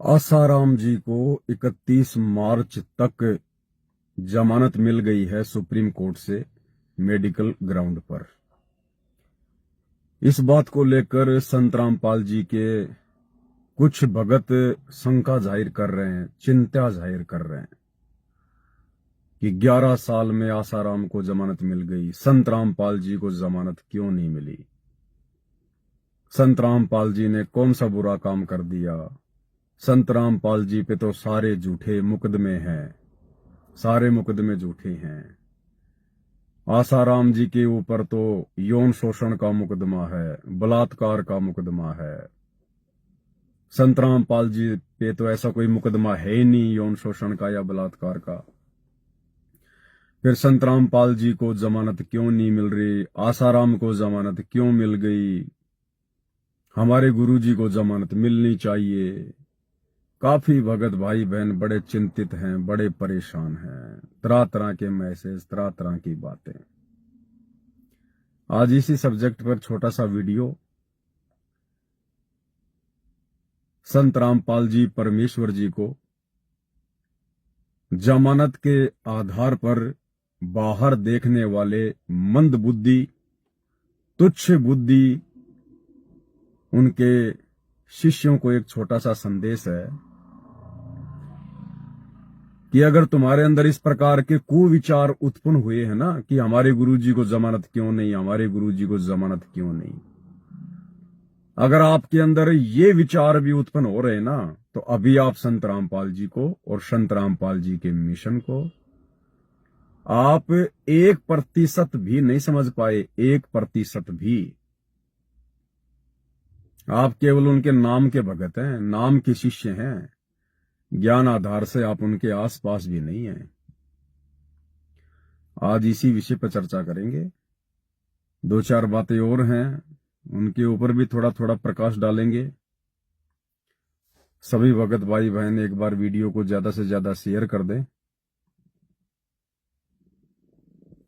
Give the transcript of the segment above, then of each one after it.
आसाराम जी को 31 मार्च तक जमानत मिल गई है सुप्रीम कोर्ट से मेडिकल ग्राउंड पर। इस बात को लेकर संत रामपाल जी के कुछ भगत शंका जाहिर कर रहे हैं, चिंता जाहिर कर रहे हैं कि 11 साल में आसाराम को जमानत मिल गई, संत रामपाल जी को जमानत क्यों नहीं मिली? संत रामपाल जी ने कौन सा बुरा काम कर दिया? संत रामपाल जी पे तो सारे झूठे मुकदमे हैं, सारे मुकदमे झूठे हैं। आसाराम जी के ऊपर तो यौन शोषण का मुकदमा है, बलात्कार का मुकदमा है। संत रामपाल जी पे तो ऐसा कोई मुकदमा है ही नहीं यौन शोषण का या बलात्कार का। फिर संत रामपाल जी को जमानत क्यों नहीं मिल रही? आसाराम को जमानत क्यों मिल गई? हमारे गुरुजी को जमानत मिलनी चाहिए। काफी भगत भाई बहन बड़े चिंतित हैं, बड़े परेशान हैं, तरह तरह के मैसेज, तरह तरह की बातें। आज इसी सब्जेक्ट पर छोटा सा वीडियो। संत रामपाल जी परमेश्वर जी को जमानत के आधार पर बाहर देखने वाले मंद बुद्धि, तुच्छ बुद्धि उनके शिष्यों को एक छोटा सा संदेश है कि अगर तुम्हारे अंदर इस प्रकार के कुविचार उत्पन्न हुए हैं ना कि हमारे गुरुजी को जमानत क्यों नहीं, हमारे गुरुजी को जमानत क्यों नहीं, अगर आपके अंदर ये विचार भी उत्पन्न हो रहे हैं ना, तो अभी आप संत रामपाल जी को और संत रामपाल जी के मिशन को आप 1% भी नहीं समझ पाए। 1% भी। आप केवल उनके नाम के भगत हैं, नाम के शिष्य हैं। ज्ञान आधार से आप उनके आसपास भी नहीं हैं। आज इसी विषय पर चर्चा करेंगे। दो चार बातें और हैं, उनके ऊपर भी थोड़ा थोड़ा प्रकाश डालेंगे। सभी भगत भाई बहन एक बार वीडियो को ज्यादा से ज्यादा शेयर कर दें।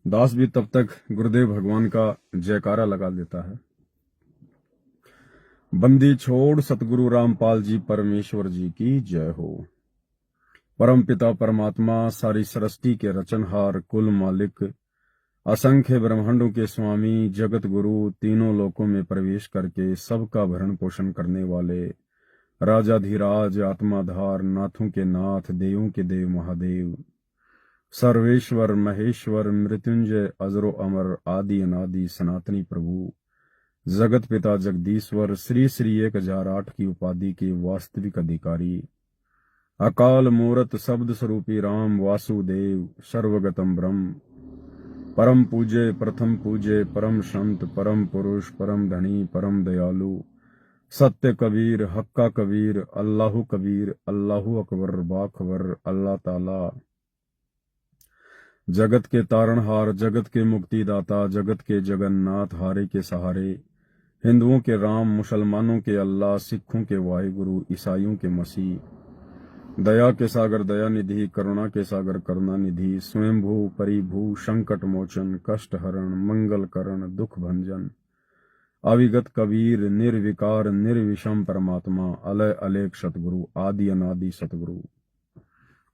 दास भी तब तक गुरुदेव भगवान का जयकारा लगा देता है। बंदी छोड़ सतगुरु रामपाल जी परमेश्वर जी की जय हो। परम पिता परमात्मा, सारी सृष्टि के रचनहार, कुल मालिक, असंख्य ब्रह्मांडों के स्वामी, जगत गुरु, तीनों लोकों में प्रवेश करके सबका भरण पोषण करने वाले राजाधिराज, आत्माधार, नाथों के नाथ, देवों के देव महादेव, सर्वेश्वर महेश्वर, मृत्युंजय, अजरो अमर, आदि अनादि सनातनी प्रभु, जगत पिता जगदीश्वर, श्री श्री 1008 की उपाधि के वास्तविक अधिकारी, अकाल मूरत शब्द स्वरूपी राम वासुदेव, सर्वगतम ब्रह्म, परम पूज्य, प्रथम पूज्य, परम संत, परम पुरुष, परम धनी, परम दयालु, सत्य कबीर, हक्का कबीर, अल्लाहु कबीर, अल्लाहु अकबर, बाखबर, अल्लाह ताला, जगत के तारणहार, जगत के मुक्तिदाता, जगत के जगन्नाथ, हारे के सहारे, हिंदुओं के राम, मुसलमानों के अल्लाह, सिखों के वाहिगुरु, ईसाइयों के मसीह, दया के सागर दया निधि, करुणा के सागर करुणा निधि, स्वयंभू परिभू, संकट मोचन, कष्ट हरण, मंगल करण, दुख भंजन, अविगत कबीर, निर्विकार निर्विषम परमात्मा, अलय अलेख सतगुरु, आदि अनादि सतगुरु,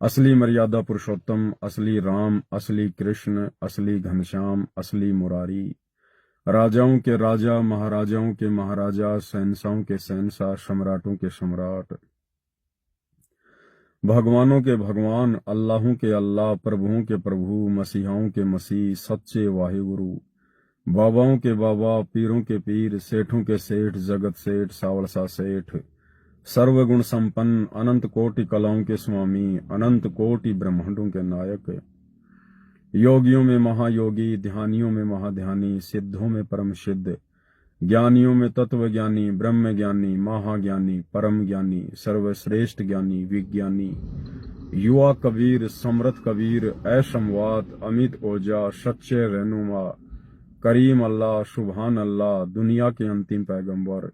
असली मर्यादा पुरुषोत्तम, असली राम, असली कृष्ण, असली घनश्याम, असली मुरारी, राजाओं के राजा, महाराजाओं के महाराजा, शहंशाहों के शहंशाह, सम्राटों के सम्राट, भगवानों के भगवान, अल्लाहों के अल्लाह, प्रभुओं के प्रभु, मसीहाओं के मसीह, सच्चे वाहिगुरु, बाबाओं के बाबा, पीरों के पीर, सेठों के सेठ, जगत सेठ, सावलसा सेठ, सर्वगुण संपन्न, अनंत कोटि कलाओं के स्वामी, अनंत कोटि ब्रह्मांडों के नायक, योगियों में महायोगी, ध्यानियों में महाध्यानी, सिद्धों में परम सिद्ध, ज्ञानियों में तत्व ज्ञानी, ब्रह्म ज्ञानी, महाज्ञानी, परम ज्ञानी, सर्वश्रेष्ठ ज्ञानी, विज्ञानी, युवा कबीर, समर्थ कबीर, ऐशमवात, अमित ओजा, सच्चे रहनुमा, करीम अल्लाह, सुभान अल्लाह, दुनिया के अंतिम पैगंबर,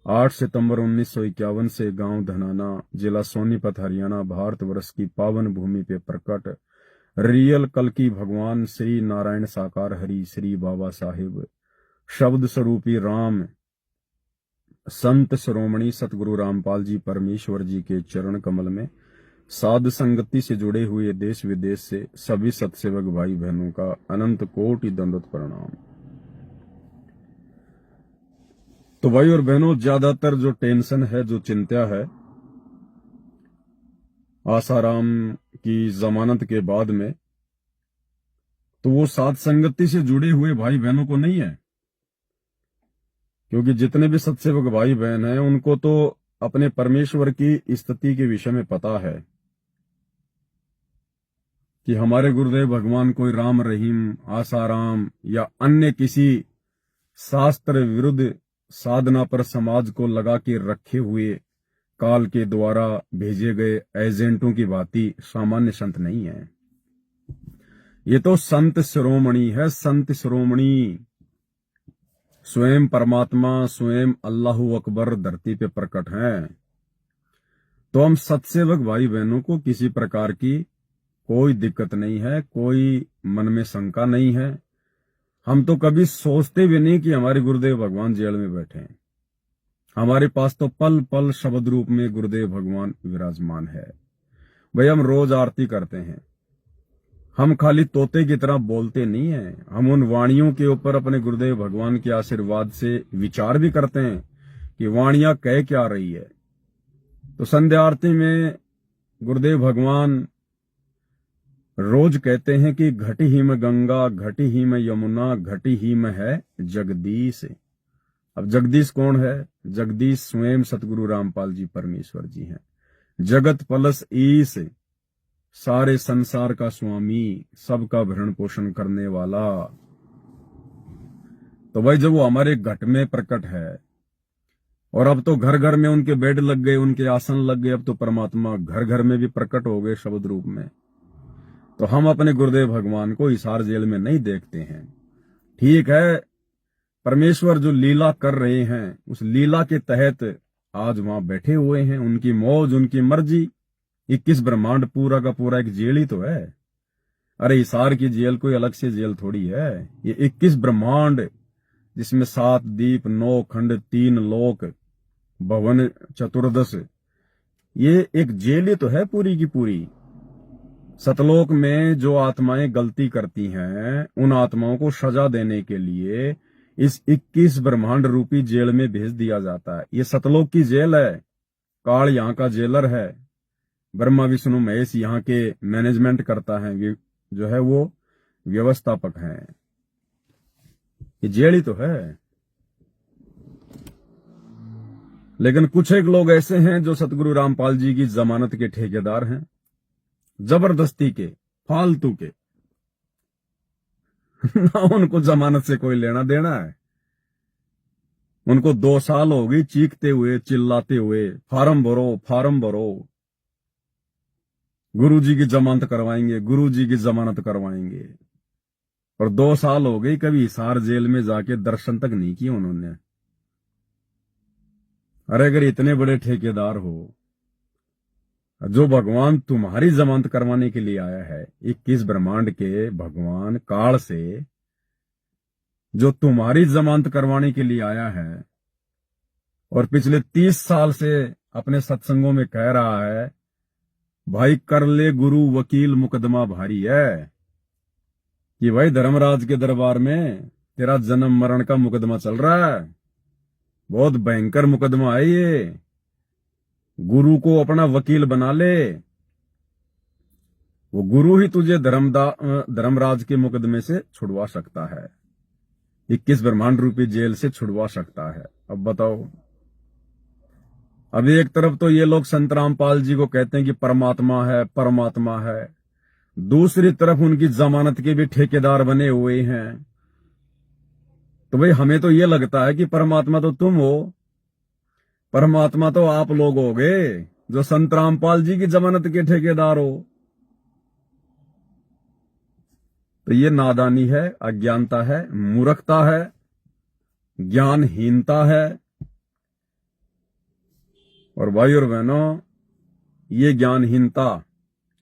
8 सितंबर 1951 से गांव धनाना, जिला सोनीपत, हरियाणा, भारतवर्ष की पावन भूमि पे प्रकट रियल कल की भगवान श्री नारायण साकार हरि, श्री बाबा साहिब, शब्द स्वरूपी राम, संत शिरोमणि सतगुरु रामपाल जी परमेश्वर जी के चरण कमल में साध संगति से जुड़े हुए देश विदेश से सभी सत्सेवक भाई बहनों का अनंत कोटि दंडवत प्रणाम। तो भाई और बहनों, ज्यादातर जो टेंशन है, जो चिंता है आसाराम की जमानत के बाद में, तो वो साध संगति से जुड़े हुए भाई बहनों को नहीं है। क्योंकि जितने भी सत्सेवक भाई बहन हैं उनको तो अपने परमेश्वर की स्थिति के विषय में पता है कि हमारे गुरुदेव भगवान कोई राम रहीम, आसाराम या अन्य किसी शास्त्र विरुद्ध साधना पर समाज को लगा के रखे हुए काल के द्वारा भेजे गए एजेंटों की भांति सामान्य संत नहीं है। ये तो संत शिरोमणि है, संत शिरोमणि। स्वयं परमात्मा, स्वयं अल्लाहु अकबर धरती पे प्रकट हैं। तो हम सत्सेवक भाई बहनों को किसी प्रकार की कोई दिक्कत नहीं है, कोई मन में शंका नहीं है। हम तो कभी सोचते भी नहीं कि हमारे गुरुदेव भगवान जेल में बैठे हैं। हमारे पास तो पल पल शब्द रूप में गुरुदेव भगवान विराजमान है। भाई हम रोज आरती करते हैं, हम खाली तोते की तरह बोलते नहीं हैं। हम उन वाणियों के ऊपर अपने गुरुदेव भगवान के आशीर्वाद से विचार भी करते हैं कि वाणियां कह क्या रही है। तो संध्या आरती में गुरुदेव भगवान रोज कहते हैं कि घटी ही में गंगा, घटी ही में यमुना, घटी ही में है जगदीश। अब जगदीश कौन है? जगदीश स्वयं सतगुरु रामपाल जी परमेश्वर जी हैं। जगत पलस ईश, सारे संसार का स्वामी, सबका भरण पोषण करने वाला। तो भाई जब वो हमारे घट में प्रकट है, और अब तो घर घर में उनके बेड लग गए, उनके आसन लग गए, अब तो परमात्मा घर घर में भी प्रकट हो गए शब्द रूप में। तो हम अपने गुरुदेव भगवान को हिसार जेल में नहीं देखते हैं। ठीक है, परमेश्वर जो लीला कर रहे हैं उस लीला के तहत आज वहां बैठे हुए हैं। उनकी मौज, उनकी मर्जी। 21 ब्रह्मांड पूरा का पूरा एक जेल ही तो है। अरे हिसार की जेल कोई अलग से जेल थोड़ी है। ये 21 ब्रह्मांड, जिसमें 7 दीप, 9 खंड, 3 लोक, भवन चतुर्दश, ये एक जेल ही तो है पूरी की पूरी। सतलोक में जो आत्माएं गलती करती हैं उन आत्माओं को सजा देने के लिए इस 21 ब्रह्मांड रूपी जेल में भेज दिया जाता है। ये सतलोक की जेल है। काल यहाँ का जेलर है, ब्रह्मा विष्णु महेश यहाँ के मैनेजमेंट करता है, जो है वो व्यवस्थापक हैं। ये जेल ही तो है। लेकिन कुछ एक लोग ऐसे हैं जो सतगुरु रामपाल जी की जमानत के ठेकेदार हैं, जबरदस्ती के, फालतू के। ना उनको जमानत से कोई लेना देना है। उनको 2 साल हो गई चीखते हुए, चिल्लाते हुए, फार्म भरो, फार्म भरो, गुरुजी की जमानत करवाएंगे, गुरुजी की जमानत करवाएंगे। और 2 साल हो गई, कभी हिसार जेल में जाके दर्शन तक नहीं किए उन्होंने। अरे अगर इतने बड़े ठेकेदार हो, जो भगवान तुम्हारी जमानत करवाने के लिए आया है, 21 ब्रह्मांड के भगवान काल से जो तुम्हारी जमानत करवाने के लिए आया है, और पिछले 30 साल से अपने सत्संगों में कह रहा है, भाई कर ले गुरु वकील मुकदमा भारी है, कि भाई धर्मराज के दरबार में तेरा जन्म मरण का मुकदमा चल रहा है। बहुत भयंकर मुकदमा है ये। गुरु को अपना वकील बना ले, वो गुरु ही तुझे धर्मराज के मुकदमे से छुड़वा सकता है, 21 ब्रह्मांड रूपी जेल से छुड़वा सकता है। अब बताओ, अभी एक तरफ तो ये लोग संत रामपाल जी को कहते हैं कि परमात्मा है, परमात्मा है, दूसरी तरफ उनकी जमानत के भी ठेकेदार बने हुए हैं। तो भाई हमें तो ये लगता है कि परमात्मा तो तुम हो, परमात्मा तो आप लोग होगे जो संत रामपाल जी की जमानत के ठेकेदार हो। तो ये नादानी है, अज्ञानता है, मूर्खता है, ज्ञानहीनता है। और भाई और बहनों, ये ज्ञानहीनता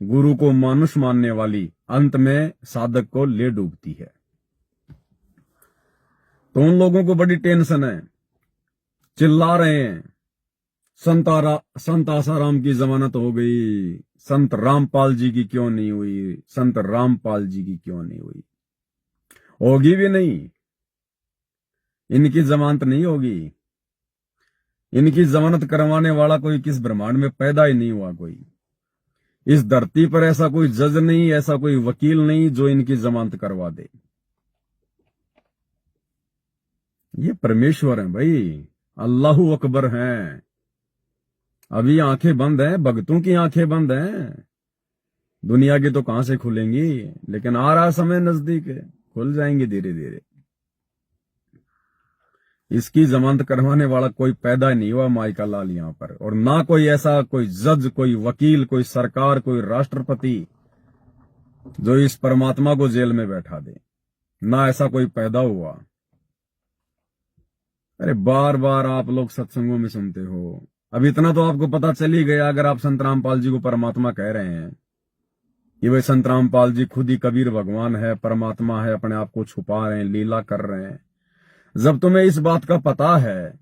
गुरु को मानुष मानने वाली अंत में साधक को ले डूबती है। तो उन लोगों को बड़ी टेंशन है चिल्ला रहे हैं संत आसाराम की जमानत हो गई, संत रामपाल जी की क्यों नहीं हुई, संत रामपाल जी की क्यों नहीं हुई। होगी भी नहीं, इनकी जमानत नहीं होगी। इनकी जमानत करवाने वाला कोई किस ब्रह्मांड में पैदा ही नहीं हुआ। कोई इस धरती पर ऐसा कोई जज नहीं, ऐसा कोई वकील नहीं जो इनकी जमानत करवा दे। ये परमेश्वर है भाई, अल्लाहू अकबर हैं। अभी आंखें बंद हैं, भक्तों की आंखें बंद हैं, दुनिया की तो कहां से खुलेंगी। लेकिन आ रहा समय नजदीक है, खुल जाएंगे धीरे धीरे। इसकी जमानत करवाने वाला कोई पैदा नहीं हुआ माइका लाल यहां पर, और ना कोई ऐसा कोई जज, कोई वकील, कोई सरकार, कोई राष्ट्रपति जो इस परमात्मा को जेल में बैठा दे, ना ऐसा कोई पैदा हुआ। अरे बार बार आप लोग सत्संगों में सुनते हो, अब इतना तो आपको पता चल ही गया। अगर आप संत रामपाल जी को परमात्मा कह रहे हैं कि भाई संत रामपाल जी खुद ही कबीर भगवान है, परमात्मा है, अपने आप को छुपा रहे हैं, लीला कर रहे हैं, जब तुम्हें इस बात का पता है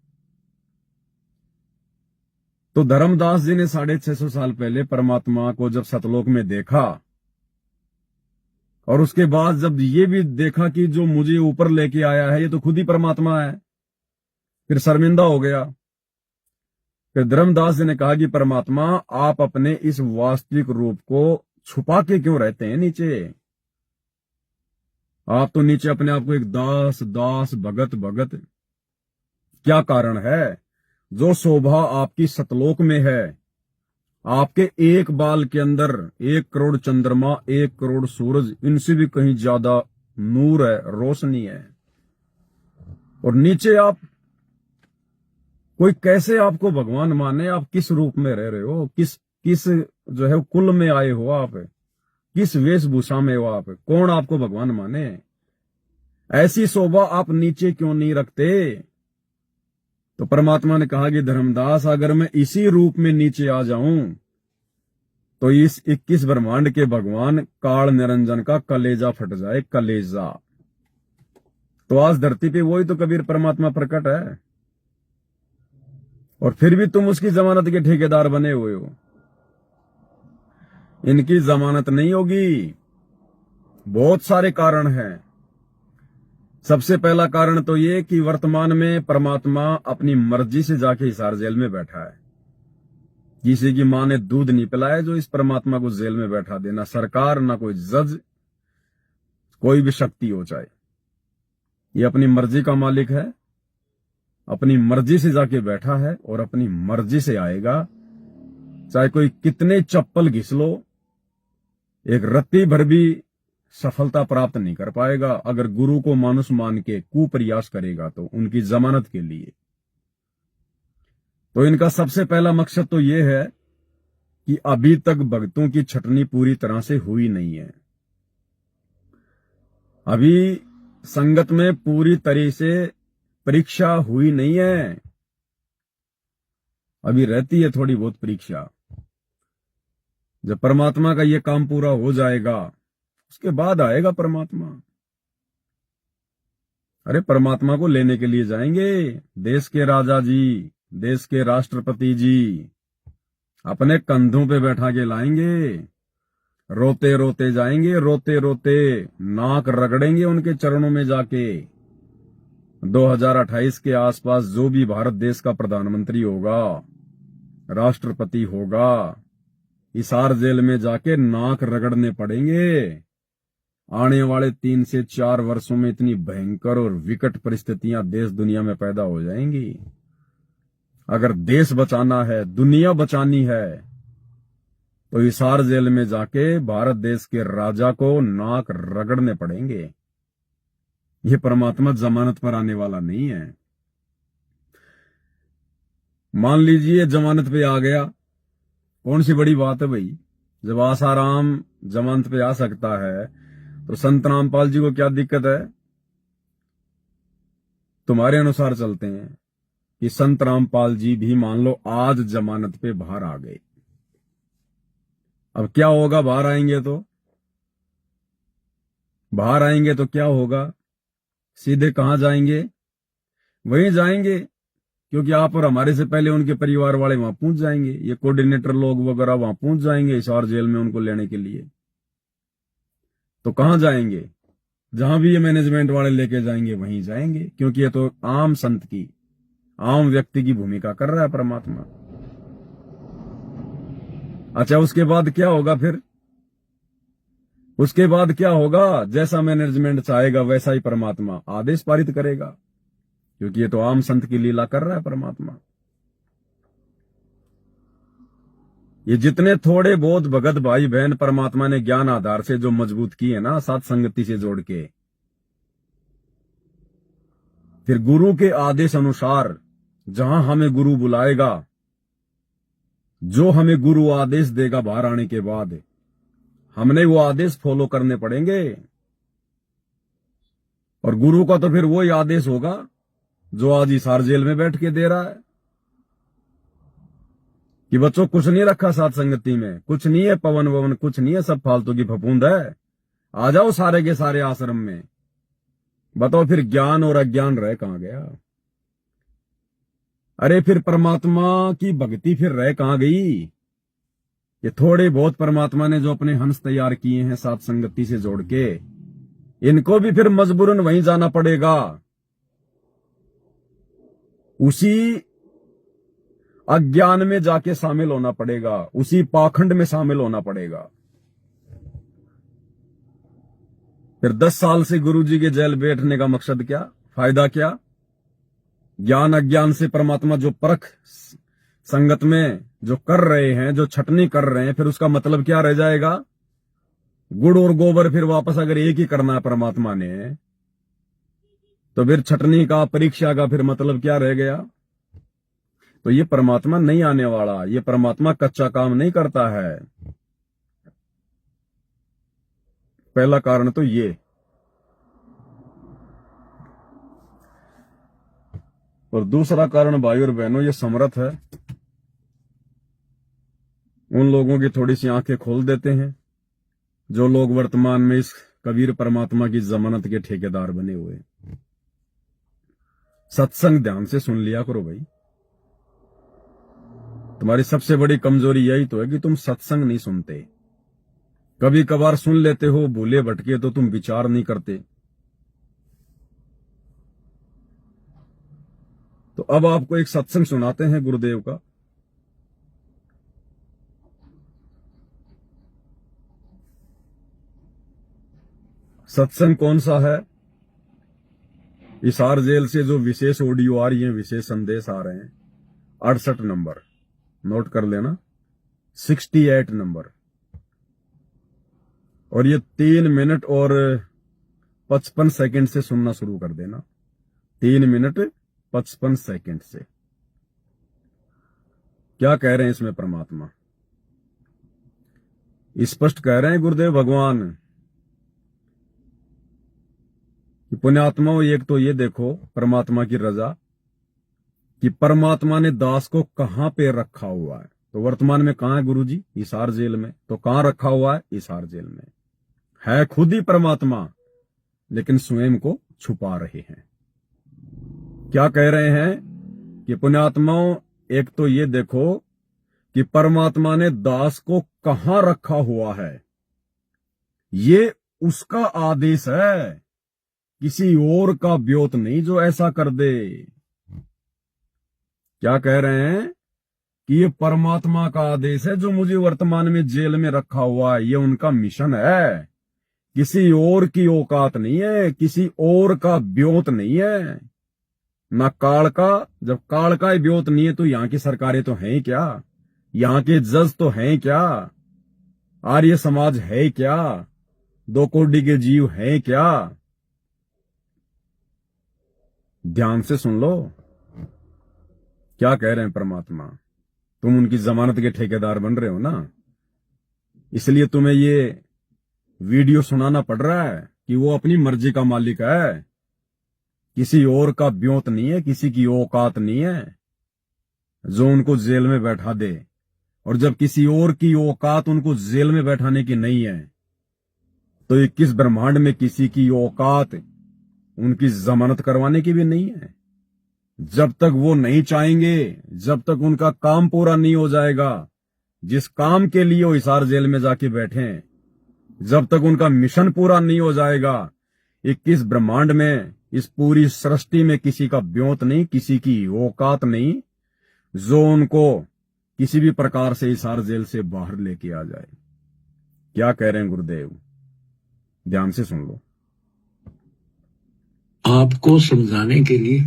तो धर्मदास जी ने 650 साल पहले परमात्मा को जब सतलोक में देखा, और उसके बाद जब ये भी देखा कि जो मुझे ऊपर लेके आया है ये तो खुद ही परमात्मा है, फिर शर्मिंदा हो गया। फिर धर्मदास जी ने कहा कि परमात्मा आप अपने इस वास्तविक रूप को छुपा के क्यों रहते हैं नीचे। आप तो नीचे अपने आप को एक दास दास भगत भगत, क्या कारण है। जो शोभा आपकी सतलोक में है, आपके एक बाल के अंदर 1 करोड़ चंद्रमा, 1 करोड़ सूरज, इनसे भी कहीं ज्यादा नूर है, रोशनी है, और नीचे आप कोई कैसे आपको भगवान माने। आप किस रूप में रह रहे हो, किस किस जो है कुल में आए हो, आप किस वेशभूषा में हो, आप कौन आपको भगवान माने। ऐसी शोभा आप नीचे क्यों नहीं रखते। तो परमात्मा ने कहा कि धर्मदास अगर मैं इसी रूप में नीचे आ जाऊं तो इस 21 ब्रह्मांड के भगवान काल निरंजन का कलेजा फट जाए, कलेजा। तो आज धरती पे वही तो कबीर परमात्मा प्रकट है, और फिर भी तुम उसकी जमानत के ठेकेदार बने हुए हो। इनकी जमानत नहीं होगी। बहुत सारे कारण हैं। सबसे पहला कारण तो ये कि वर्तमान में परमात्मा अपनी मर्जी से जाके हिसार जेल में बैठा है। किसी की मां ने दूध नहीं पिलाया जो इस परमात्मा को जेल में बैठा दे, ना सरकार, ना कोई जज, कोई भी शक्ति हो चाहे। ये अपनी मर्जी का मालिक है, अपनी मर्जी से जाके बैठा है और अपनी मर्जी से आएगा। चाहे कोई कितने चप्पल घिस लो, एक रत्ती भर भी सफलता प्राप्त नहीं कर पाएगा अगर गुरु को मानुष मान के कुप्रयास करेगा तो उनकी जमानत के लिए। तो इनका सबसे पहला मकसद तो यह है कि अभी तक भक्तों की छटनी पूरी तरह से हुई नहीं है। अभी संगत में पूरी तरह से परीक्षा हुई नहीं है, अभी रहती है थोड़ी बहुत परीक्षा। जब परमात्मा का यह काम पूरा हो जाएगा उसके बाद आएगा परमात्मा। अरे परमात्मा को लेने के लिए जाएंगे देश के राजा जी, देश के राष्ट्रपति जी, अपने कंधों पे बैठा के लाएंगे। रोते रोते जाएंगे, रोते रोते नाक रगड़ेंगे उनके चरणों में जाके। 2028 के आसपास जो भी भारत देश का प्रधानमंत्री होगा, राष्ट्रपति होगा, हिसार जेल में जाके नाक रगड़ने पड़ेंगे। आने वाले 3 से 4 वर्षों में इतनी भयंकर और विकट परिस्थितियां देश दुनिया में पैदा हो जाएंगी। अगर देश बचाना है, दुनिया बचानी है, तो हिसार जेल में जाके भारत देश के राजा को नाक रगड़ने पड़ेंगे। यह परमात्मा जमानत पर आने वाला नहीं है। मान लीजिए जमानत पे आ गया, कौन सी बड़ी बात है भाई। जब आसाराम जमानत पे आ सकता है तो संत रामपाल जी को क्या दिक्कत है। तुम्हारे अनुसार चलते हैं कि संत रामपाल जी भी मान लो आज जमानत पे बाहर आ गए। अब क्या होगा, बाहर आएंगे तो क्या होगा, सीधे कहां जाएंगे, वहीं जाएंगे क्योंकि आप और हमारे से पहले उनके परिवार वाले वहां पहुंच जाएंगे, ये कोऑर्डिनेटर लोग वगैरह वहां पहुंच जाएंगे हिसार जेल में उनको लेने के लिए। तो कहां जाएंगे? जहां भी ये मैनेजमेंट वाले लेके जाएंगे वहीं जाएंगे, क्योंकि ये तो आम संत की, आम व्यक्ति की भूमिका कर रहा है परमात्मा। अच्छा, उसके बाद क्या होगा फिर? उसके बाद क्या होगा? जैसा मैनेजमेंट चाहेगा वैसा ही परमात्मा आदेश पारित करेगा, क्योंकि ये तो आम संत की लीला कर रहा है परमात्मा। ये जितने थोड़े बहुत भगत भाई बहन परमात्मा ने ज्ञान आधार से जो मजबूत किए ना, साथ संगति से जोड़ के, फिर गुरु के आदेश अनुसार जहां हमें गुरु बुलाएगा, जो हमें गुरु आदेश देगा बाहर आने के बाद, हमने वो आदेश फॉलो करने पड़ेंगे। और गुरु का तो फिर वही आदेश होगा जो आज हिसार जेल में बैठ के दे रहा है कि बच्चों कुछ नहीं रखा साथ संगति में, कुछ नहीं है पवन ववन, कुछ नहीं है, सब फालतू की फफूंद है, आ जाओ सारे के सारे आश्रम में। बताओ फिर ज्ञान और अज्ञान रह कहां गया? अरे फिर परमात्मा की भक्ति फिर रह कहां गई? ये थोड़े बहुत परमात्मा ने जो अपने हंस तैयार किए हैं साथ संगति से जोड़ के, इनको भी फिर मजबूरन वहीं जाना पड़ेगा, उसी अज्ञान में जाके शामिल होना पड़ेगा, उसी पाखंड में शामिल होना पड़ेगा। फिर 10 साल से गुरुजी के जेल बैठने का मकसद क्या, फायदा क्या? ज्ञान अज्ञान से परमात्मा जो परख संगत में जो कर रहे हैं, जो छटनी कर रहे हैं, फिर उसका मतलब क्या रह जाएगा? गुड़ और गोबर फिर वापस अगर एक ही करना है परमात्मा ने, तो फिर छटनी का, परीक्षा का फिर मतलब क्या रह गया? तो ये परमात्मा नहीं आने वाला, ये परमात्मा कच्चा काम नहीं करता है। पहला कारण तो ये। और दूसरा कारण भाई और बहनों, ये समर्थ है, उन लोगों की थोड़ी सी आंखें खोल देते हैं जो लोग वर्तमान में इस कबीर परमात्मा की जमानत के ठेकेदार बने हुए। सत्संग ध्यान से सुन लिया करो भाई, तुम्हारी सबसे बड़ी कमजोरी यही तो है कि तुम सत्संग नहीं सुनते। कभी कभार सुन लेते हो, भूले भटके, तो तुम विचार नहीं करते। तो अब आपको एक सत्संग सुनाते हैं गुरुदेव का। सत्संग कौन सा है? हिसार जेल से जो विशेष ऑडियो आ रही है, विशेष संदेश आ रहे हैं, 68 नंबर नोट कर लेना, 68 नंबर। और ये 3 मिनट और 55 सेकंड से सुनना शुरू कर देना, 3 मिनट 55 सेकंड से। क्या कह रहे हैं इसमें परमात्मा? स्पष्ट कह रहे हैं गुरुदेव भगवान कि पुण्यात्माओं, एक तो ये देखो परमात्मा की रजा कि परमात्मा ने दास को कहां पे रखा हुआ है। तो वर्तमान में कहां है गुरुजी? हिसार जेल में। तो कहां रखा हुआ है? हिसार जेल में है खुद ही परमात्मा, लेकिन स्वयं को छुपा रहे हैं। क्या कह रहे हैं कि पुण्यात्माओं, एक तो ये देखो कि परमात्मा ने दास को कहां रखा हुआ है, ये उसका आदेश है, किसी और का ब्योत नहीं जो ऐसा कर दे। क्या कह रहे हैं कि ये परमात्मा का आदेश है जो मुझे वर्तमान में जेल में रखा हुआ है, ये उनका मिशन है, किसी और की औकात नहीं है, किसी और का ब्योत नहीं है, ना काल का। जब काल का ही ब्योत नहीं है तो यहां की सरकारें तो हैं क्या, यहां के जज तो हैं क्या, आर्य समाज है क्या, 2 कोटि के जीव हैं क्या? ध्यान से सुन लो क्या कह रहे हैं परमात्मा। तुम उनकी जमानत के ठेकेदार बन रहे हो ना, इसलिए तुम्हें ये वीडियो सुनाना पड़ रहा है कि वो अपनी मर्जी का मालिक है, किसी और का ब्योत नहीं है, किसी की औकात नहीं है जो उनको जेल में बैठा दे। और जब किसी और की औकात उनको जेल में बैठाने की नहीं है, तो 21 ब्रह्मांड में किसी की औकात उनकी जमानत करवाने की भी नहीं है। जब तक वो नहीं चाहेंगे, जब तक उनका काम पूरा नहीं हो जाएगा, जिस काम के लिए वो हिसार जेल में जाके बैठे हैं, जब तक उनका मिशन पूरा नहीं हो जाएगा, 21 ब्रह्मांड में, इस पूरी सृष्टि में किसी का ब्योत नहीं, किसी की औकात नहीं जो उनको किसी भी प्रकार से हिसार जेल से बाहर लेके आ जाए। क्या कह रहे हैं गुरुदेव, ध्यान से सुन लो। आपको समझाने के लिए,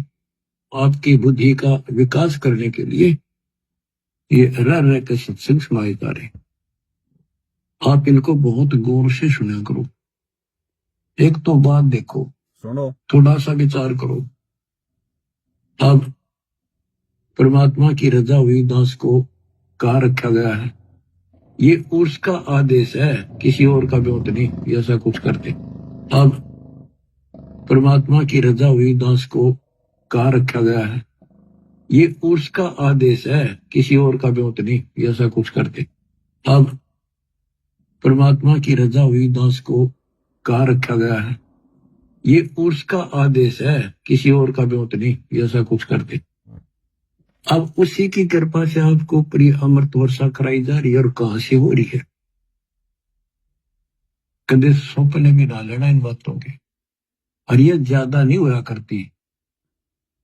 आपकी बुद्धि का विकास करने के लिए ये रह रह के सत्संग सुनाए जा रहे। आप इनको बहुत गौर से सुना करो। एक तो बात देखो, सुनो, थोड़ा सा विचार करो। अब परमात्मा की रजा हुई दास को कहाँ रखा गया है? ये उसका आदेश है, किसी और का विरोध नहीं ऐसा कुछ करते। अब परमात्मा की रजा हुई दास को कहाँ रखा गया है? ये उसका आदेश है, किसी और का विरोध नहीं ऐसा कुछ करते। अब परमात्मा की रजा हुई दास को कहाँ रखा गया है? ये उसका आदेश है, किसी और का विरोध नहीं ऐसा कुछ करते। अब उसी की कृपा से आपको प्रिय अमृत वर्षा कराई जा रही है। और कहां से हो रही है? कदे सौंपने में ना लेना इन बातों के। और ये ज्यादा नहीं हुआ करती।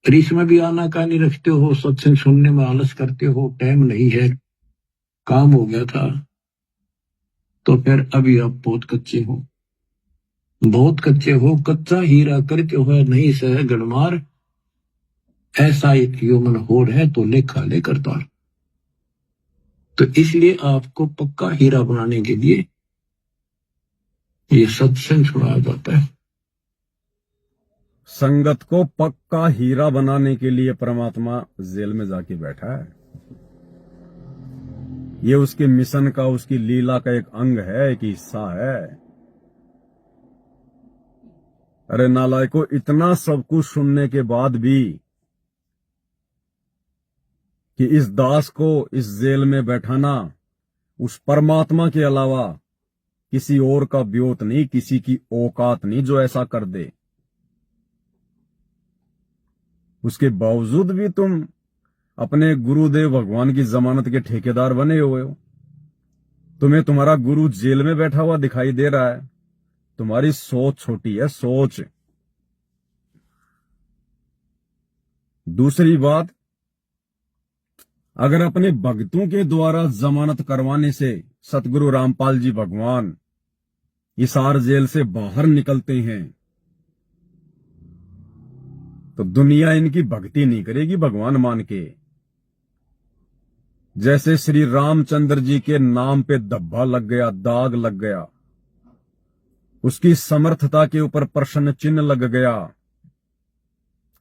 और इसमें भी आना कहानी रखते हो, सत्संग सुनने में आलस करते हो, टाइम नहीं है, काम हो गया था, तो फिर अभी आप बहुत कच्चे हो, बहुत कच्चे हो। कच्चा हीरा करते हो नहीं सह गणमार, ऐसा एक यौमन होर है तो लेखा ले करतार। तो इसलिए आपको पक्का हीरा बनाने के लिए ये सत्संग सुनाया जाता है। संगत को पक्का हीरा बनाने के लिए परमात्मा जेल में जाके बैठा है। ये उसके मिशन का, उसकी लीला का एक अंग है, एक हिस्सा है। अरे नालायको, इतना सब कुछ सुनने के बाद भी कि इस दास को इस जेल में बैठाना उस परमात्मा के अलावा किसी और का ब्योत नहीं, किसी की औकात नहीं जो ऐसा कर दे। उसके बावजूद भी तुम अपने गुरुदेव भगवान की जमानत के ठेकेदार बने हुए हो। तुम्हें तुम्हारा गुरु जेल में बैठा हुआ दिखाई दे रहा है। तुम्हारी सोच छोटी है, सोच। दूसरी बात, अगर अपने भक्तों के द्वारा जमानत करवाने से सतगुरु रामपाल जी भगवान हिसार जेल से बाहर निकलते हैं तो दुनिया इनकी भक्ति नहीं करेगी भगवान मान के। जैसे श्री रामचंद्र जी के नाम पे धब्बा लग गया, दाग लग गया, उसकी समर्थता के ऊपर प्रश्न चिन्ह लग गया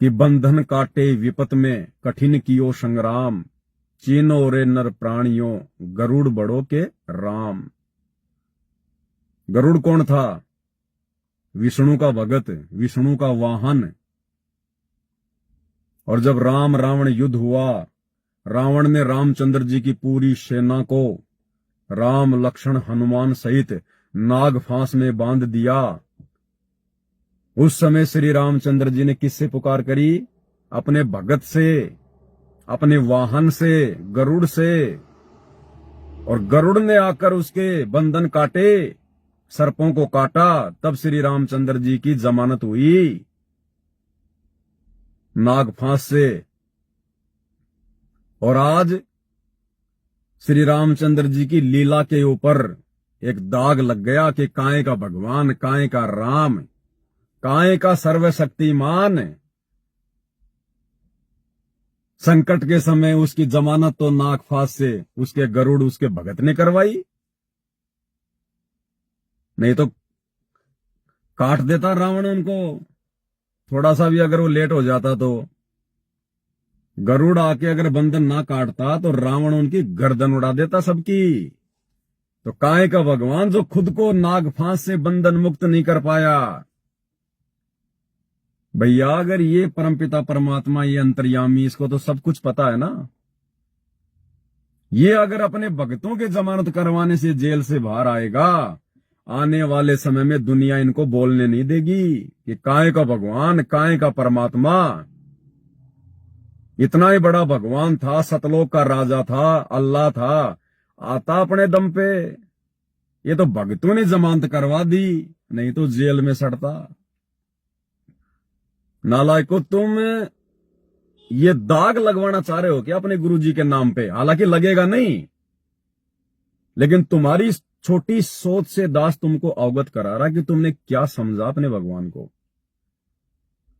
कि बंधन काटे विपत में कठिन कियो संग्राम, चीनो रे नर प्राणियों गरुड़ बड़ो के राम। गरुड़ कौन था? विष्णु का भगत, विष्णु का वाहन। और जब राम रावण युद्ध हुआ, रावण ने रामचंद्र जी की पूरी सेना को राम लक्ष्मण हनुमान सहित नाग फांस में बांध दिया। उस समय श्री रामचंद्र जी ने किससे पुकार करी? अपने भगत से, अपने वाहन से, गरुड़ से। और गरुड़ ने आकर उसके बंधन काटे, सर्पों को काटा। तब श्री रामचंद्र जी की जमानत हुई नाग फांस से। और आज श्री रामचंद्र जी की लीला के ऊपर एक दाग लग गया कि काहे का भगवान, काहे का राम, काहे का सर्वशक्तिमान। संकट के समय उसकी जमानत तो नाग फांस से उसके गरुड़, उसके भगत ने करवाई, नहीं तो काट देता रावण उनको। थोड़ा सा भी अगर वो लेट हो जाता तो गरुड़ आके अगर बंधन ना काटता तो रावण उनकी गर्दन उड़ा देता सबकी। तो काहे का भगवान जो खुद को नाग फांस से बंधन मुक्त नहीं कर पाया। भैया अगर ये परमपिता परमात्मा, ये अंतर्यामी, इसको तो सब कुछ पता है ना। ये अगर अपने भक्तों के जमानत करवाने से जेल से बाहर आएगा, आने वाले समय में दुनिया इनको बोलने नहीं देगी कि काहे का भगवान, काहे का परमात्मा। इतना ही बड़ा भगवान था, सतलोक का राजा था, अल्लाह था, आता अपने दम पे। ये तो भगतों ने जमानत करवा दी, नहीं तो जेल में सड़ता। नालायको, तुम ये दाग लगवाना चाह रहे हो क्या अपने गुरुजी के नाम पे? हालांकि लगेगा नहीं, लेकिन तुम्हारी इस छोटी सोच से दास तुमको अवगत करा रहा कि तुमने क्या समझा अपने भगवान को।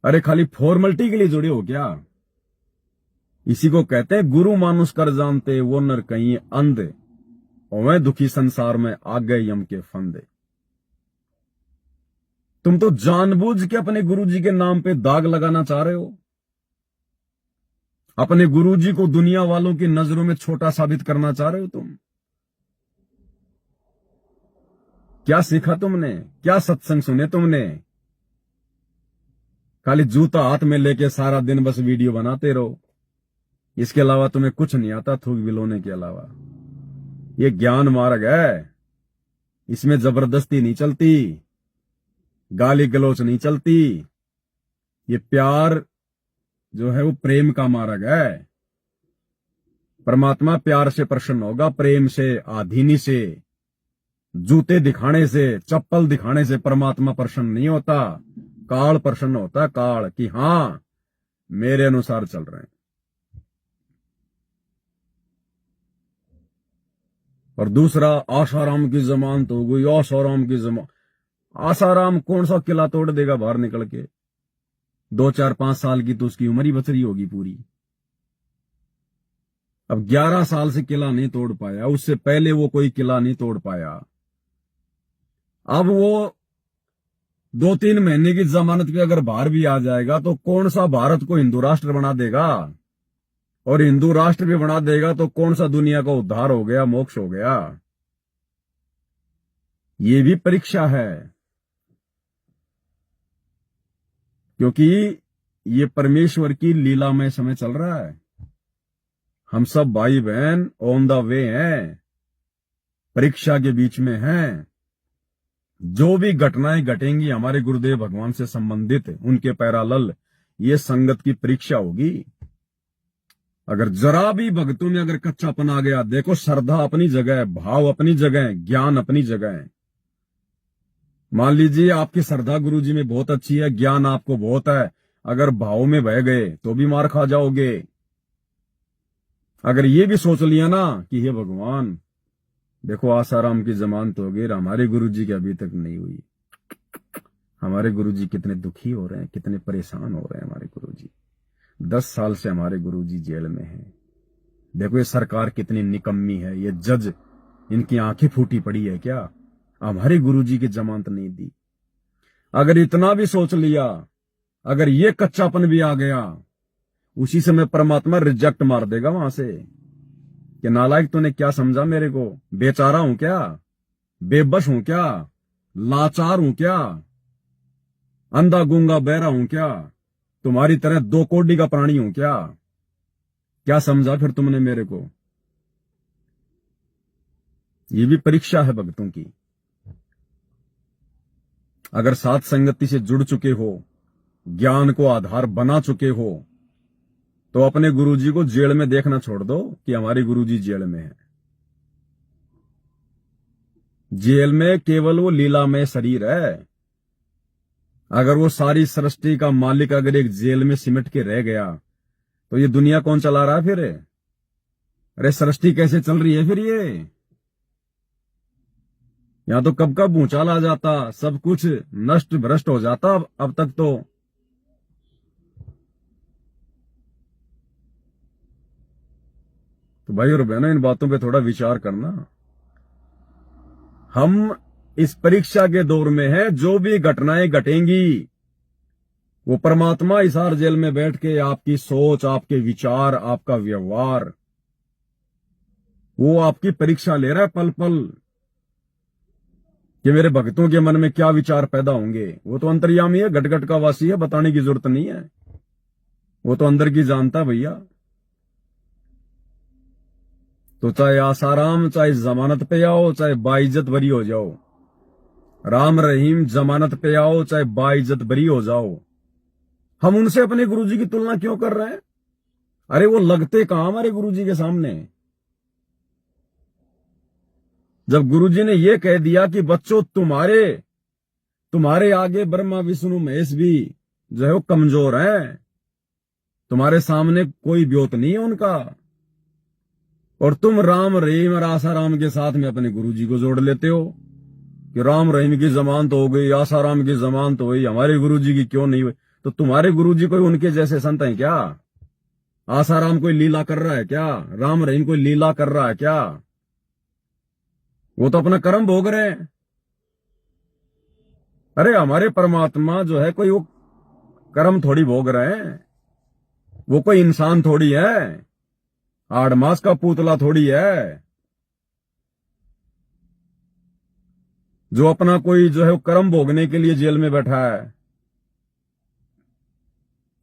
अरे खाली फॉर्मेलिटी के लिए जुड़े हो क्या? इसी को कहते हैं गुरु मानुष कर जानते वो नर कहीं अंधे, और वह दुखी संसार में आ गए यम के फंदे। तुम तो जानबूझ के अपने गुरुजी के नाम पे दाग लगाना चाह रहे हो, अपने गुरुजी को दुनिया वालों की नजरों में छोटा साबित करना चाह रहे हो तुम। क्या सीखा तुमने? क्या सत्संग सुने तुमने? खाली जूता हाथ में लेके सारा दिन बस वीडियो बनाते रहो, इसके अलावा तुम्हें कुछ नहीं आता थूक बिलोने के अलावा। ये ज्ञान मार्ग है, इसमें जबरदस्ती नहीं चलती, गाली गलौच नहीं चलती। ये प्यार जो है वो प्रेम का मार्ग है। परमात्मा प्यार से प्रसन्न होगा, प्रेम से, आधीनी से। जूते दिखाने से, चप्पल दिखाने से परमात्मा प्रसन्न नहीं होता। काल प्रसन्न होता है, काल, कि हां मेरे अनुसार चल रहे हैं। और दूसरा, आसाराम की जमानत हो गई, आसाराम की जमानत। आसाराम कौन सा किला तोड़ देगा बाहर निकल के? 2, 4, 5 साल की तो उसकी उम्र ही बच रही होगी पूरी। अब 11 साल से किला नहीं तोड़ पाया, उससे पहले वो कोई किला नहीं तोड़ पाया। अब वो 2-3 महीने की जमानत पे अगर बाहर भी आ जाएगा तो कौन सा भारत को हिंदू राष्ट्र बना देगा? और हिंदू राष्ट्र भी बना देगा तो कौन सा दुनिया का उद्धार हो गया, मोक्ष हो गया? ये भी परीक्षा है, क्योंकि ये परमेश्वर की लीलामय समय चल रहा है। हम सब भाई बहन ऑन द वे हैं, परीक्षा के बीच में हैं। जो भी घटनाएं घटेंगी हमारे गुरुदेव भगवान से संबंधित, उनके पैरालल, ये संगत की परीक्षा होगी। अगर जरा भी भक्तों में अगर कच्चापन आ गया, देखो श्रद्धा अपनी जगह है, भाव अपनी जगह है, ज्ञान अपनी जगह है। मान लीजिए आपकी श्रद्धा गुरुजी में बहुत अच्छी है, ज्ञान आपको बहुत है, अगर भाव में बह गए तो भी मार खा जाओगे। अगर ये भी सोच लिया ना कि हे भगवान देखो आसाराम की जमानत हो गई, हमारे गुरुजी की अभी तक नहीं हुई, हमारे गुरुजी कितने दुखी हो रहे हैं, कितने परेशान हो रहे हैं हमारे गुरुजी, 10 साल से हमारे गुरुजी जेल में हैं। देखो ये सरकार कितनी निकम्मी है, ये जज इनकी आंखें फूटी पड़ी है क्या, हमारे गुरुजी की जमानत नहीं दी। अगर इतना भी सोच लिया, अगर ये कच्चापन भी आ गया, उसी समय परमात्मा रिजेक्ट मार देगा वहां से कि नालायक तूने क्या समझा मेरे को, बेचारा हूं क्या, बेबस हूं क्या, लाचार हूं क्या, अंधा गूंगा बहरा हूं क्या, तुम्हारी तरह 2 कोड़ी का प्राणी हूं क्या? क्या समझा फिर तुमने मेरे को? ये भी परीक्षा है भक्तों की। अगर साथ संगति से जुड़ चुके हो, ज्ञान को आधार बना चुके हो, तो अपने गुरुजी को जेल में देखना छोड़ दो कि हमारे गुरुजी जेल में है। जेल में केवल वो लीलामय शरीर है। अगर वो सारी सृष्टि का मालिक अगर एक जेल में सिमट के रह गया तो ये दुनिया कौन चला रहा है फिर? अरे सृष्टि कैसे चल रही है फिर? ये यहां तो कब कब भूचाल आ जाता, सब कुछ नष्ट भ्रष्ट हो जाता। अब तक तो भाई और बहनों, इन बातों पे थोड़ा विचार करना। हम इस परीक्षा के दौर में है, जो भी घटनाएं घटेंगी वो परमात्मा हिसार जेल में बैठ के आपकी सोच, आपके विचार, आपका व्यवहार, वो आपकी परीक्षा ले रहा है पल पल कि मेरे भक्तों के मन में क्या विचार पैदा होंगे। वो तो अंतर्यामी है, घट घट का वासी है, बताने की जरूरत नहीं है, वो तो अंदर की जानता भैया। तो चाहे आसाराम, चाहे जमानत पे आओ, चाहे बाइज्जत बरी हो जाओ, राम रहीम जमानत पे आओ, चाहे बाइज्जत बरी हो जाओ, हम उनसे अपने गुरुजी की तुलना क्यों कर रहे हैं? अरे वो लगते कहां हमारे गुरुजी के सामने। जब गुरुजी ने ये कह दिया कि बच्चों तुम्हारे आगे ब्रह्मा विष्णु महेश भी जो है वो कमजोर हैं, तुम्हारे सामने कोई ब्योत नहीं है उनका, और तुम राम रहीम और आसाराम के साथ में अपने गुरुजी को जोड़ लेते हो कि राम रहीम की जमानत हो गई, आसाराम की जमानत हो गई, हमारे गुरुजी की क्यों नहीं हुई। तो तुम्हारे गुरुजी कोई उनके जैसे संत हैं क्या? आसाराम कोई लीला कर रहा है क्या? राम रहीम कोई लीला कर रहा है क्या? वो तो अपना कर्म भोग रहे हैं। अरे हमारे परमात्मा जो है कोई वो कर्म थोड़ी भोग रहे हैं, वो कोई इंसान थोड़ी है, 8 मास का पुतला थोड़ी है जो अपना कोई जो है वो कर्म भोगने के लिए जेल में बैठा है।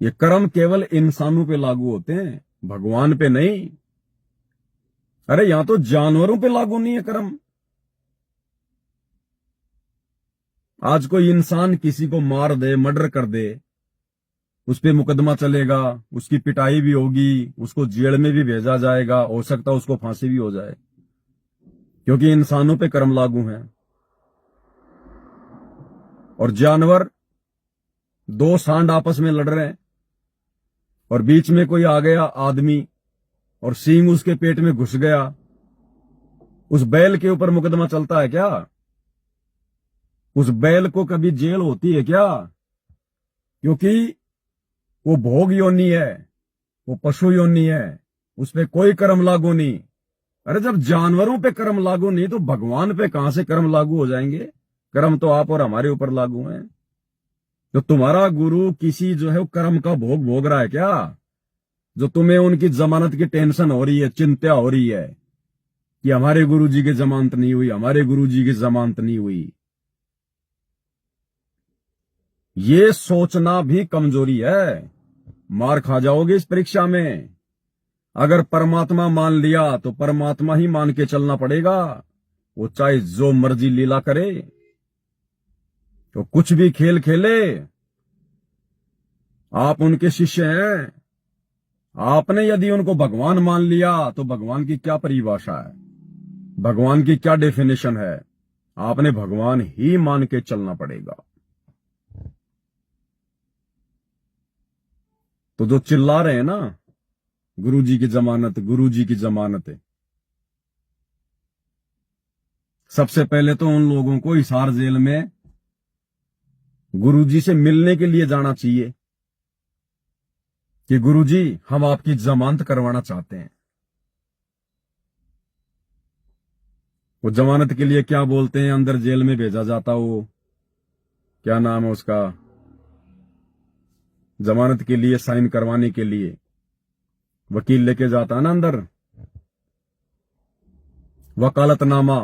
ये कर्म केवल इंसानों पे लागू होते हैं, भगवान पे नहीं। अरे यहां तो जानवरों पे लागू नहीं है कर्म। आज कोई इंसान किसी को मार दे, मर्डर कर दे, उस पे मुकदमा चलेगा, उसकी पिटाई भी होगी, उसको जेल में भी भेजा जाएगा, हो सकता है उसको फांसी भी हो जाए, क्योंकि इंसानों पे कर्म लागू है। और जानवर, 2 सांड आपस में लड़ रहे हैं और बीच में कोई आ गया आदमी और सींग उसके पेट में घुस गया, उस बैल के ऊपर मुकदमा चलता है क्या? उस बैल को कभी जेल होती है क्या? क्योंकि वो भोग योनि है, वो पशु योनि है, उस पे कोई कर्म लागू नहीं। अरे जब जानवरों पे कर्म लागू नहीं तो भगवान पे कहां से कर्म लागू हो जाएंगे? कर्म तो आप और हमारे ऊपर लागू हैं। तो तुम्हारा गुरु किसी जो है वो कर्म का भोग भोग रहा है क्या? जो तुम्हें उनकी जमानत की टेंशन हो रही है, चिंता हो रही है कि हमारे गुरुजी की जमानत नहीं हुई, हमारे गुरुजी की जमानत नहीं हुई, ये सोचना भी कमजोरी है। मार खा जाओगे इस परीक्षा में। अगर परमात्मा मान लिया तो परमात्मा ही मान के चलना पड़ेगा, वो चाहे जो मर्जी लीला करे, तो कुछ भी खेल खेले, आप उनके शिष्य हैं। आपने यदि उनको भगवान मान लिया तो भगवान की क्या परिभाषा है, भगवान की क्या डेफिनेशन है? आपने भगवान ही मान के चलना पड़ेगा। तो जो चिल्ला रहे हैं ना गुरुजी की जमानत, गुरुजी की जमानत है, सबसे पहले तो उन लोगों को हिसार जेल में गुरुजी से मिलने के लिए जाना चाहिए कि गुरुजी हम आपकी जमानत करवाना चाहते हैं। वो जमानत के लिए क्या बोलते हैं, अंदर जेल में भेजा जाता, वो क्या नाम है उसका, जमानत के लिए साइन करवाने के लिए वकील लेके जाता है ना अंदर, वकालतनामा।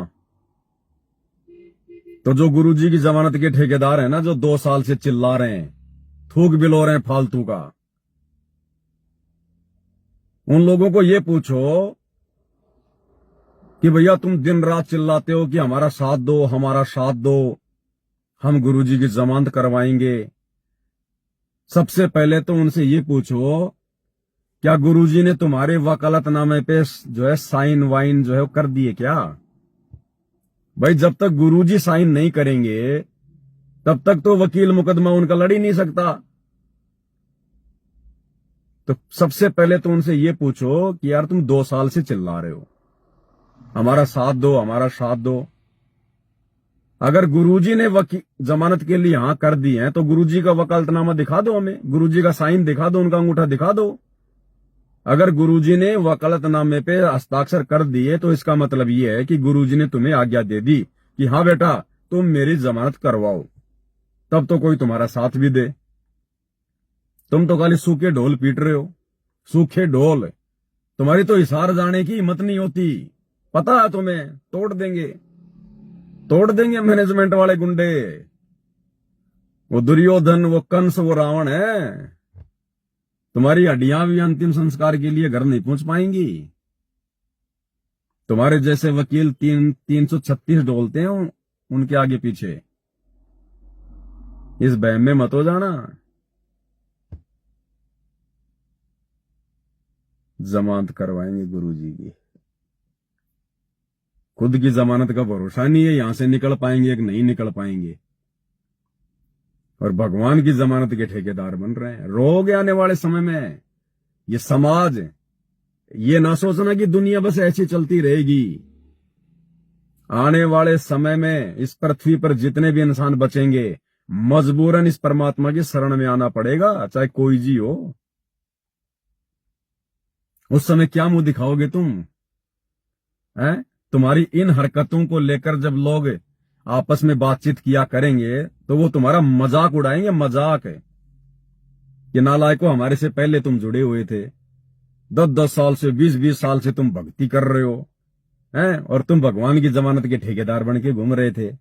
तो जो गुरुजी की जमानत के ठेकेदार हैं ना, जो 2 साल से चिल्ला रहे हैं, थूक बिलो रहे हैं फालतू का, उन लोगों को ये पूछो कि भैया तुम दिन रात चिल्लाते हो कि हमारा साथ दो, हमारा साथ दो, हम गुरुजी की जमानत करवाएंगे। सबसे पहले तो उनसे ये पूछो, क्या गुरुजी ने तुम्हारे वकालतनामे पे जो है साइन वाइन जो है वो कर दिए क्या? भाई जब तक गुरुजी साइन नहीं करेंगे तब तक तो वकील मुकदमा उनका लड़ ही नहीं सकता। तो सबसे पहले तो उनसे ये पूछो कि यार तुम 2 साल से चिल्ला रहे हो हमारा साथ दो, हमारा साथ दो। अगर गुरुजी ने जमानत के लिए हाँ कर दी है तो गुरुजी का वकालतनामा दिखा दो, हमें गुरुजी का साइन दिखा दो, उनका अंगूठा दिखा दो। अगर गुरुजी ने वकालतनामे पे हस्ताक्षर कर दिए तो इसका मतलब ये है कि गुरुजी ने तुम्हें आज्ञा दे दी कि हाँ बेटा तुम मेरी जमानत करवाओ, तब तो कोई तुम्हारा साथ भी दे। तुम तो खाली सूखे ढोल पीट रहे हो, सूखे ढोल। तुम्हारी तो हिसार जाने की हिम्मत नहीं होती, पता है तुम्हें तोड़ देंगे मैनेजमेंट वाले गुंडे। वो दुर्योधन, वो कंस, वो रावण है। तुम्हारी हड्डियां भी अंतिम संस्कार के लिए घर नहीं पहुंच पाएंगी। तुम्हारे जैसे वकील 336 डोलते हैं उनके आगे पीछे। इस बहम में मत हो जाना। जमानत करवाएंगे गुरुजी की। खुद की जमानत का भरोसा नहीं है, यहां से निकल पाएंगे कि नहीं निकल पाएंगे, और भगवान की जमानत के ठेकेदार बन रहे हैं। रोगे आने वाले समय में ये समाज, ये ना सोचना कि दुनिया बस ऐसी चलती रहेगी। आने वाले समय में इस पृथ्वी पर जितने भी इंसान बचेंगे, मजबूरन इस परमात्मा की शरण में आना पड़ेगा, चाहे कोई जी हो। उस समय क्या मुंह दिखाओगे तुम? हैं? तुम्हारी इन हरकतों को लेकर जब लोग आपस में बातचीत किया करेंगे तो वो तुम्हारा मजाक उड़ाएंगे, मजाक है कि नालायकों, हमारे से पहले तुम जुड़े हुए थे, 10-10 साल से 20-20 साल से तुम भक्ति कर रहे हो, हैं? और तुम भगवान की जमानत के ठेकेदार बन के घूम रहे थे।